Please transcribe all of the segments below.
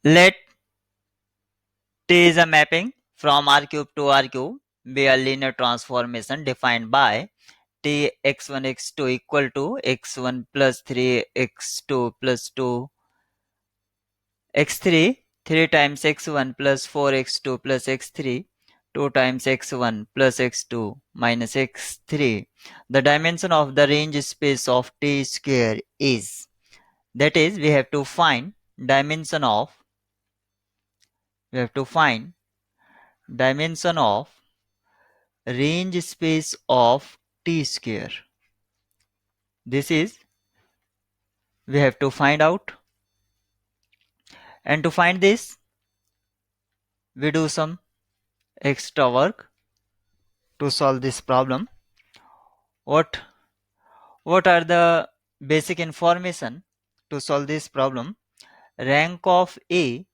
Let T is a mapping from R cube to R cube be a linear transformation defined by T x1 x2 equal to x1 plus 3 x2 plus 2 x3 3 times x1 plus 4 x2 plus x3 2 times x1 plus x2 minus x3. The dimension of the range space of T square is, that is, we have to find dimension of dimension of range space of T square. This is we have to find out, and to find this we do some extra work to solve this problem. What are the basic information to solve this problem? Rank of A,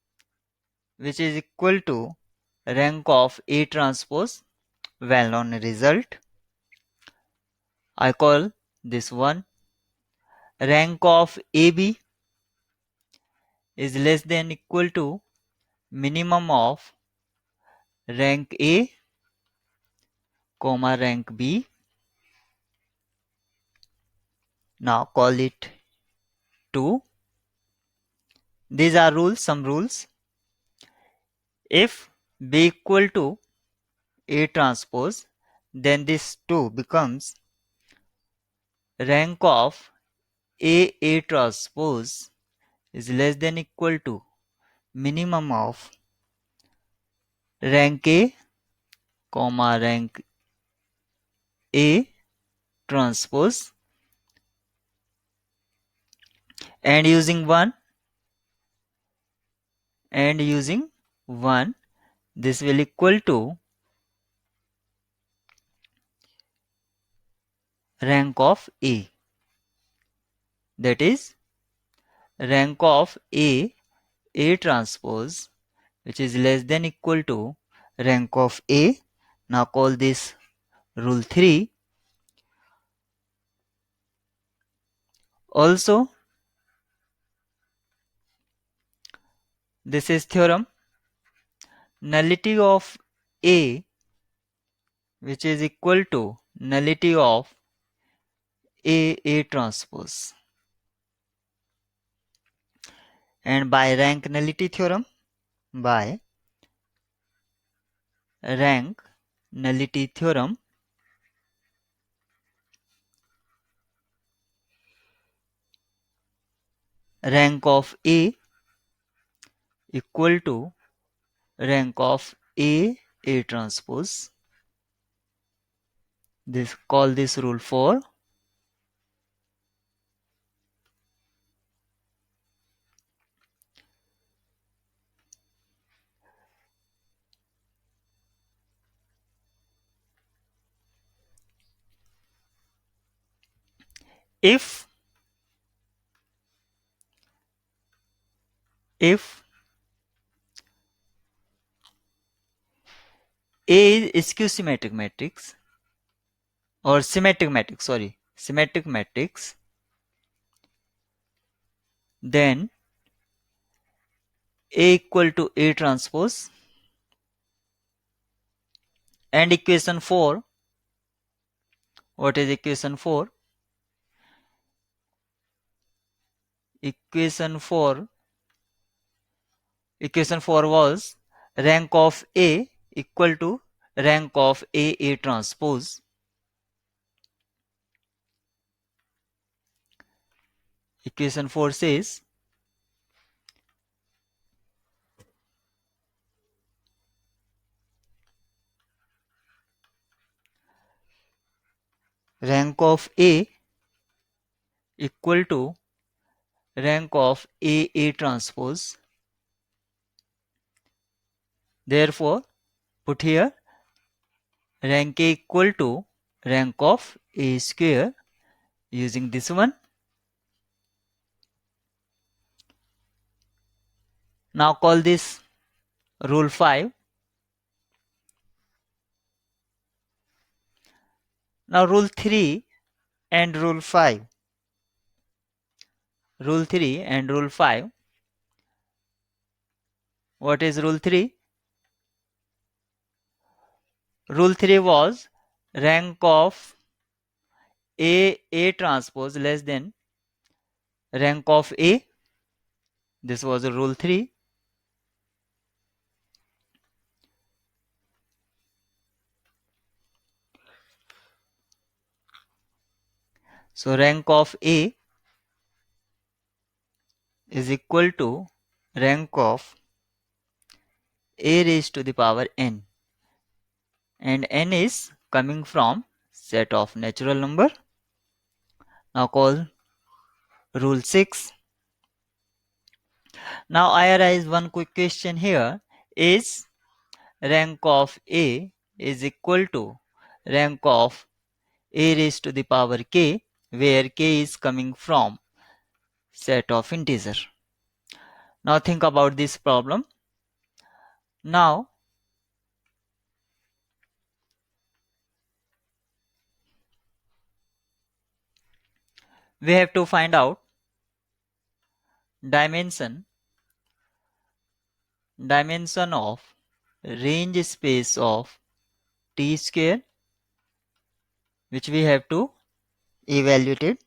which is equal to rank of A transpose, well known result. I call this one. Rank of AB is less than equal to minimum of rank A, comma rank B. Now call it 2. These are rules, some rules. If B equal to A transpose, then this 2 becomes rank of A transpose is less than equal to minimum of rank A, comma rank A transpose, and using 1 this will equal to rank of A, that is rank of A transpose, which is less than equal to rank of A. Now call this rule 3. Also, this is theorem, nullity of A, which is equal to nullity of A transpose. And by rank nullity theorem, rank of A equal to rank of A transpose. Call this rule 4. If A is skew-symmetric matrix or symmetric matrix, then A equal to A transpose, and equation 4, what is equation 4? Equation 4 was rank of A equal to rank of A transpose. Equation 4 says rank of A equal to rank of A transpose. Therefore, put here rank A equal to rank of A square using this one. Now call this rule 5. Now rule 3 and rule 5. Rule 3 and rule 5 What is rule 3? Rule 3 was rank of A transpose less than rank of A. This was rule 3. So rank of A is equal to rank of A raised to the power n, and n is coming from set of natural number. Now call rule 6. Now I arise one quick question here. Is rank of A is equal to rank of A raised to the power k, where k is coming from set of integer? Now think about this problem. Now we have to find out dimension of range space of T square, which we have to evaluate it,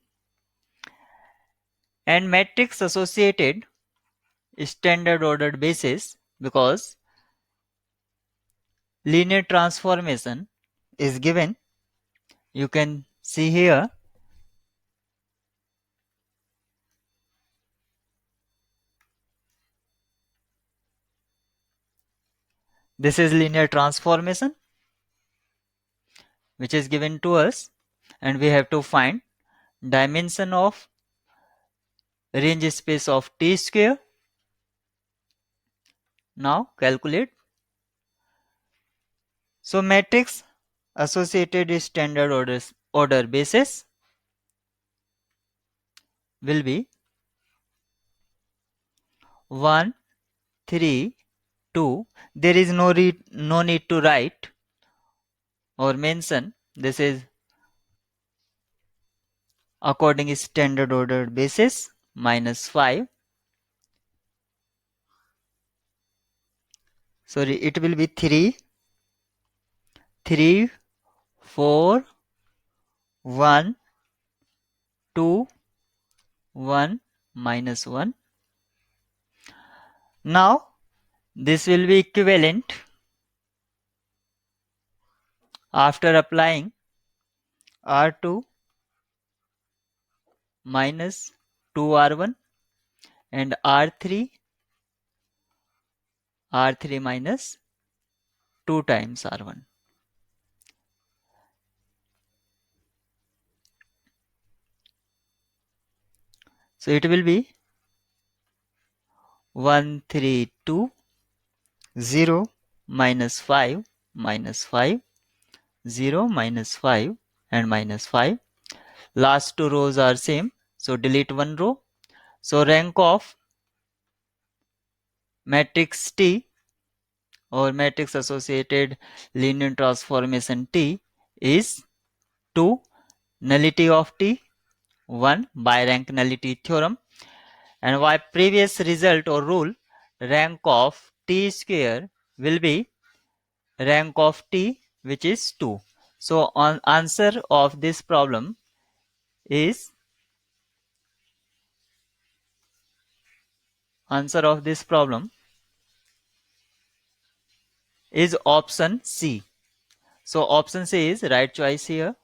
and matrix associated standard ordered basis, because linear transformation is given. You can see here this is linear transformation which is given to us, and we have to find dimension of range space of T square. Now calculate. So matrix associated standard order basis will be 1, 3, 2. There is no need to write or mention. This is according standard order basis. Minus 5. Sorry, it will be 3, 3, 4, 1, 2, 1, minus 1. Now this will be equivalent after applying R2 minus 2R1 and R3 minus 2 times R1. So it will be 1, 3, 2, 0, minus 5, minus 5, 0, minus 5, and minus 5. Last two rows are same, so delete one row. So rank of matrix T or matrix associated linear transformation T is 2, nullity of T 1 by rank nullity theorem, and by previous result or rule, rank of T square will be rank of T, which is 2. So on answer of this problem is option C. So option C is right choice here.